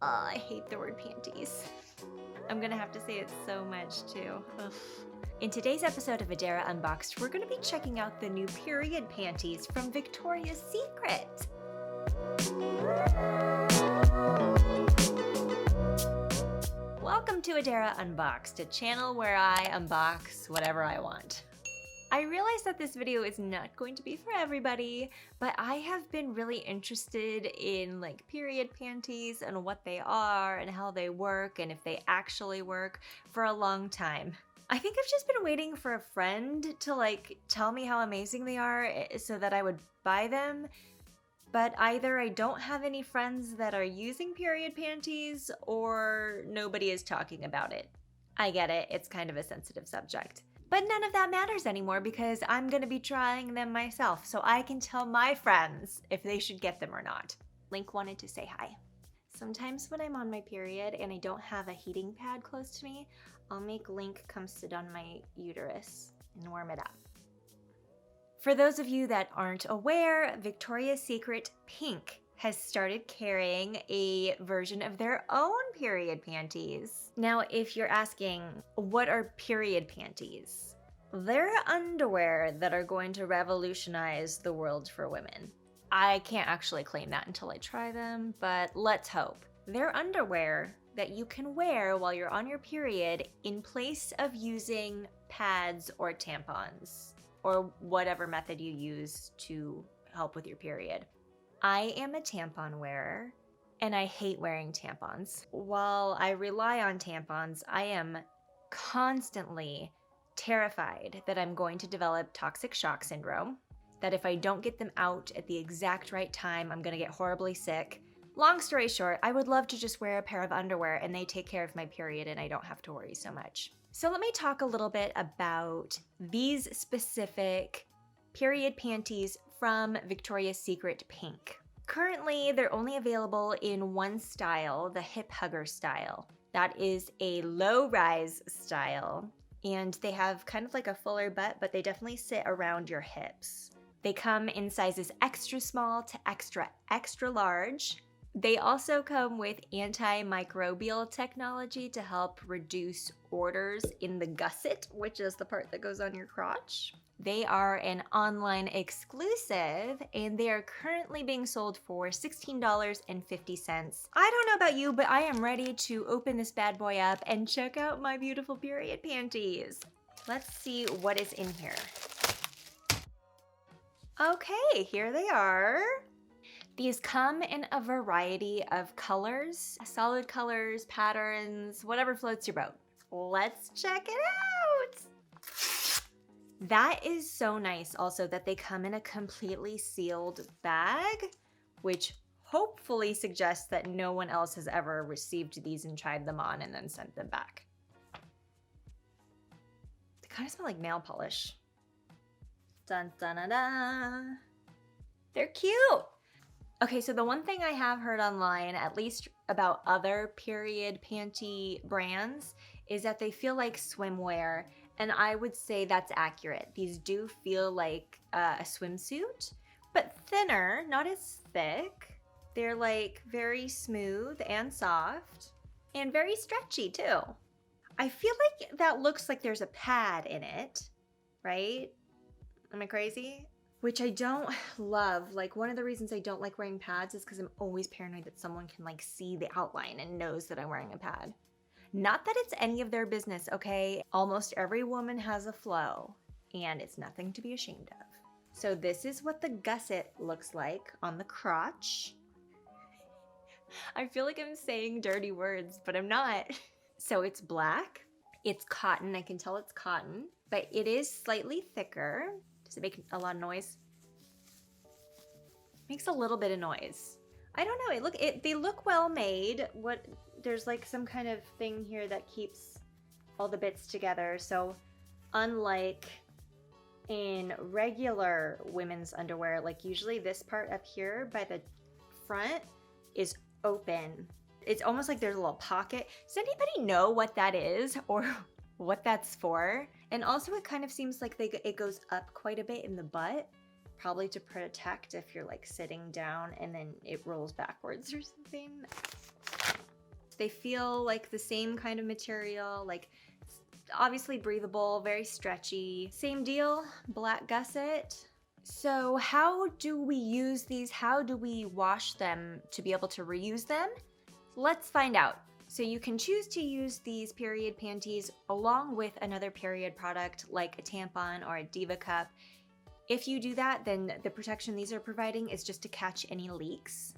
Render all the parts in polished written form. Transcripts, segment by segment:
I hate the word panties. I'm gonna have to say it so much too. Ugh. In today's episode of Adara Unboxed, we're gonna be checking out the new period panties from Victoria's Secret. Welcome to Adara Unboxed, a channel where I unbox whatever I want. I realize that this video is not going to be for everybody, but I have been really interested in like period panties and what they are and how they work and if they actually work for a long time. I think I've just been waiting for a friend to like tell me how amazing they are so that I would buy them. But either I don't have any friends that are using period panties or nobody is talking about it. I get it, it's kind of a sensitive subject. But none of that matters anymore because I'm gonna be trying them myself so I can tell my friends if they should get them or not. Link wanted to say hi. Sometimes when I'm on my period and I don't have a heating pad close to me, I'll make Link come sit on my uterus and warm it up. For those of you that aren't aware, Victoria's Secret Pink has started carrying a version of their own period panties. Now, if you're asking, what are period panties? They're underwear that are going to revolutionize the world for women. I can't actually claim that until I try them, but let's hope. They're underwear that you can wear while you're on your period in place of using pads or tampons, or whatever method you use to help with your period. I am a tampon wearer, and I hate wearing tampons. While I rely on tampons, I am constantly terrified that I'm going to develop toxic shock syndrome, that if I don't get them out at the exact right time, I'm gonna get horribly sick. Long story short, I would love to just wear a pair of underwear and they take care of my period and I don't have to worry so much. So let me talk a little bit about these specific period panties from Victoria's Secret Pink. Currently, they're only available in one style, the hip hugger style. That is a low-rise style, and they have kind of like a fuller butt, but they definitely sit around your hips. They come in sizes extra small to extra, extra large. They also come with antimicrobial technology to help reduce orders in the gusset, which is the part that goes on your crotch. They are an online exclusive and they are currently being sold for $16.50. I don't know about you, but I am ready to open this bad boy up and check out my beautiful period panties. Let's see what is in here. Okay, here they are. These come in a variety of colors, solid colors, patterns, whatever floats your boat. Let's check it out. That is so nice also that they come in a completely sealed bag, which hopefully suggests that no one else has ever received these and tried them on and then sent them back. They kind of smell like nail polish. Dun dun dun dun. They're cute. Okay, so the one thing I have heard online, at least about other period panty brands, is that they feel like swimwear, and I would say that's accurate. These do feel like a swimsuit, but thinner, not as thick. They're like very smooth and soft, and very stretchy too. I feel like that looks like there's a pad in it, right? Am I crazy? Which I don't love. Like, one of the reasons I don't like wearing pads is because I'm always paranoid that someone can like see the outline and knows that I'm wearing a pad. Not that it's any of their business, okay? Almost every woman has a flow and it's nothing to be ashamed of. So this is what the gusset looks like on the crotch. I feel like I'm saying dirty words, but I'm not. So it's black, it's cotton, I can tell it's cotton, but it is slightly thicker. Does it make a lot of noise? Makes a little bit of noise. I don't know, they look well made. There's like some kind of thing here that keeps all the bits together. So unlike in regular women's underwear, like usually this part up here by the front is open. It's almost like there's a little pocket. Does anybody know what that is or what that's for? And also it kind of seems like it goes up quite a bit in the butt, probably to protect if you're like sitting down and then it rolls backwards or something. They feel like the same kind of material, like obviously breathable, very stretchy. Same deal, black gusset. So how do we use these? How do we wash them to be able to reuse them? Let's find out. So you can choose to use these period panties along with another period product like a tampon or a Diva cup. If you do that, then the protection these are providing is just to catch any leaks.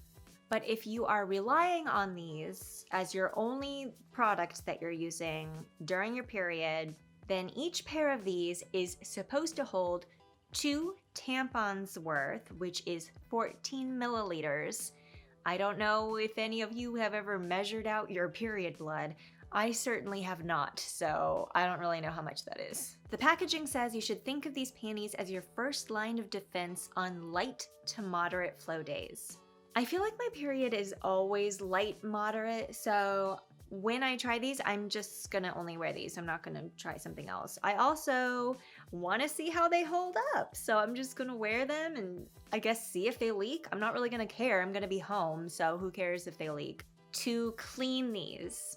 But if you are relying on these as your only product that you're using during your period, then each pair of these is supposed to hold 2 tampons worth, which is 14 milliliters. I don't know if any of you have ever measured out your period blood. I certainly have not, so I don't really know how much that is. The packaging says you should think of these panties as your first line of defense on light to moderate flow days. I feel like my period is always light moderate, so when I try these, I'm just gonna only wear these. I'm not gonna try something else. I also wanna see how they hold up, so I'm just gonna wear them and I guess see if they leak. I'm not really gonna care. I'm gonna be home, so who cares if they leak. To clean these,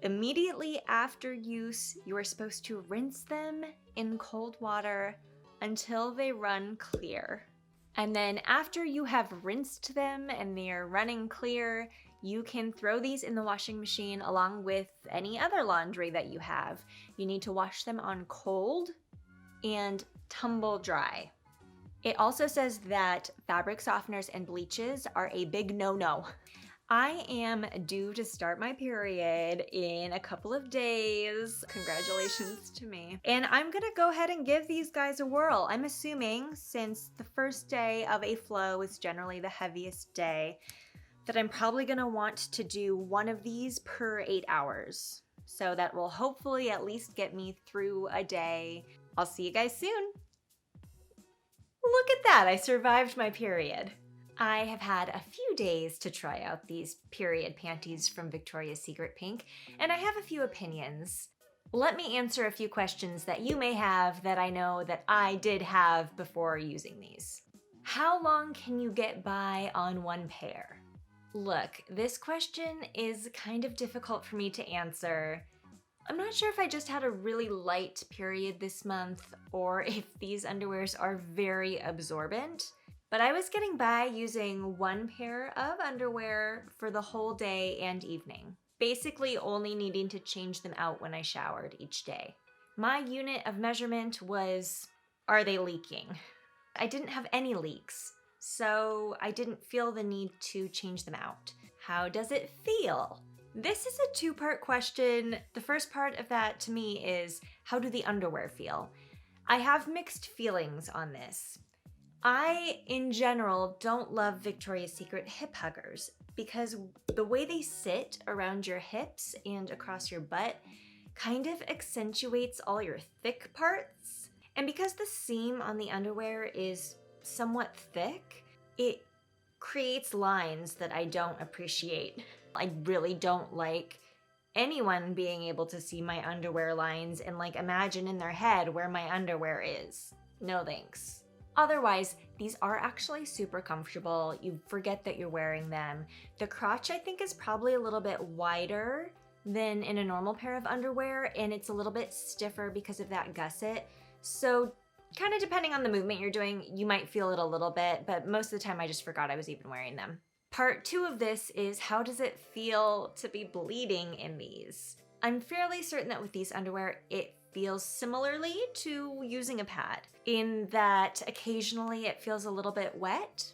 immediately after use, you are supposed to rinse them in cold water until they run clear. And then after you have rinsed them and they're running clear, you can throw these in the washing machine along with any other laundry that you have. You need to wash them on cold and tumble dry. It also says that fabric softeners and bleaches are a big no-no. I am due to start my period in a couple of days. Congratulations to me. And I'm gonna go ahead and give these guys a whirl. I'm assuming, since the first day of a flow is generally the heaviest day, that I'm probably gonna want to do one of these per 8 hours. So that will hopefully at least get me through a day. I'll see you guys soon. Look at that, I survived my period. I have had a few days to try out these period panties from Victoria's Secret Pink, and I have a few opinions. Let me answer a few questions that you may have that I know that I did have before using these. How long can you get by on one pair? Look, this question is kind of difficult for me to answer. I'm not sure if I just had a really light period this month or if these underwears are very absorbent. But I was getting by using one pair of underwear for the whole day and evening, basically only needing to change them out when I showered each day. My unit of measurement was, are they leaking? I didn't have any leaks, so I didn't feel the need to change them out. How does it feel? This is a two-part question. The first part of that to me is, how do the underwear feel? I have mixed feelings on this. I, in general, don't love Victoria's Secret hip huggers because the way they sit around your hips and across your butt kind of accentuates all your thick parts. And because the seam on the underwear is somewhat thick, it creates lines that I don't appreciate. I really don't like anyone being able to see my underwear lines and like imagine in their head where my underwear is. No thanks. Otherwise, these are actually super comfortable. You forget that you're wearing them. The crotch, I think, is probably a little bit wider than in a normal pair of underwear, and it's a little bit stiffer because of that gusset. So kind of depending on the movement you're doing, you might feel it a little bit, but most of the time I just forgot I was even wearing them. Part 2 of this is, how does it feel to be bleeding in these? I'm fairly certain that with these underwear, it feels similarly to using a pad, in that occasionally it feels a little bit wet.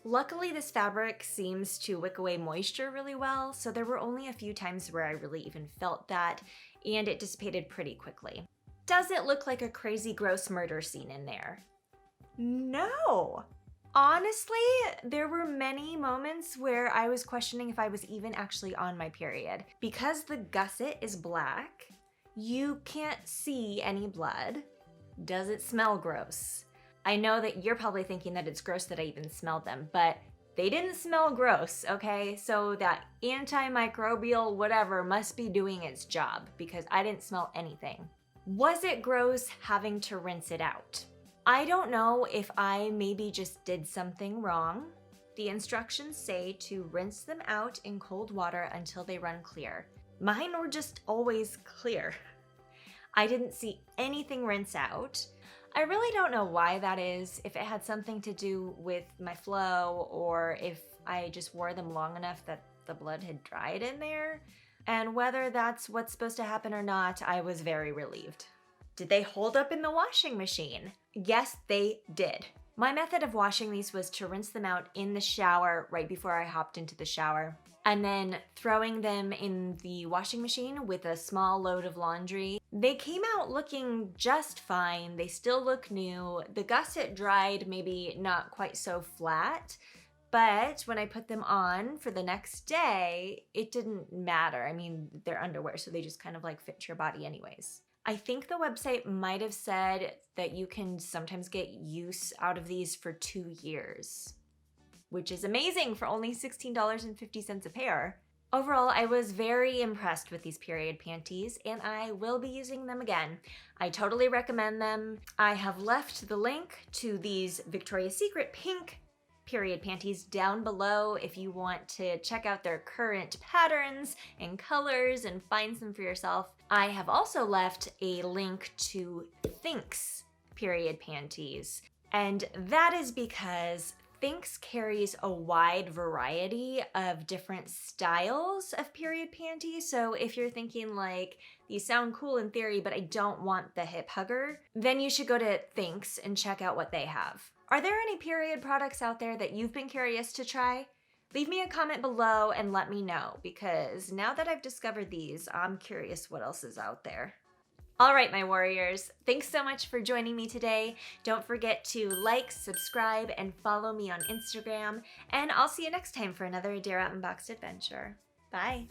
Luckily, this fabric seems to wick away moisture really well, so there were only a few times where I really even felt that, and it dissipated pretty quickly. Does it look like a crazy gross murder scene in there? No! Honestly, there were many moments where I was questioning if I was even actually on my period. Because the gusset is black, you can't see any blood. Does it smell gross? I know that you're probably thinking that it's gross that I even smelled them, but they didn't smell gross, okay? So that antimicrobial whatever must be doing its job because I didn't smell anything. Was it gross having to rinse it out? I don't know if I maybe just did something wrong. The instructions say to rinse them out in cold water until they run clear. Mine were just always clear. I didn't see anything rinse out. I really don't know why that is, if it had something to do with my flow or if I just wore them long enough that the blood had dried in there. And whether that's what's supposed to happen or not, I was very relieved. Did they hold up in the washing machine? Yes, they did. My method of washing these was to rinse them out in the shower right before I hopped into the shower, and then throwing them in the washing machine with a small load of laundry. They came out looking just fine. They still look new. The gusset dried maybe not quite so flat, but when I put them on for the next day, it didn't matter. I mean, they're underwear, so they just kind of like fit your body anyways. I think the website might have said that you can sometimes get use out of these for 2 years, which is amazing for only $16.50 a pair. Overall, I was very impressed with these period panties, and I will be using them again. I totally recommend them. I have left the link to these Victoria's Secret pink period panties down below if you want to check out their current patterns and colors and find some for yourself. I have also left a link to THINX Period Panties, and that is because THINX carries a wide variety of different styles of period panties. So if you're thinking like, these sound cool in theory, but I don't want the hip hugger, then you should go to THINX and check out what they have. Are there any period products out there that you've been curious to try? Leave me a comment below and let me know, because now that I've discovered these, I'm curious what else is out there. All right, my warriors, thanks so much for joining me today. Don't forget to like, subscribe, and follow me on Instagram, and I'll see you next time for another Adara Unboxed adventure. Bye.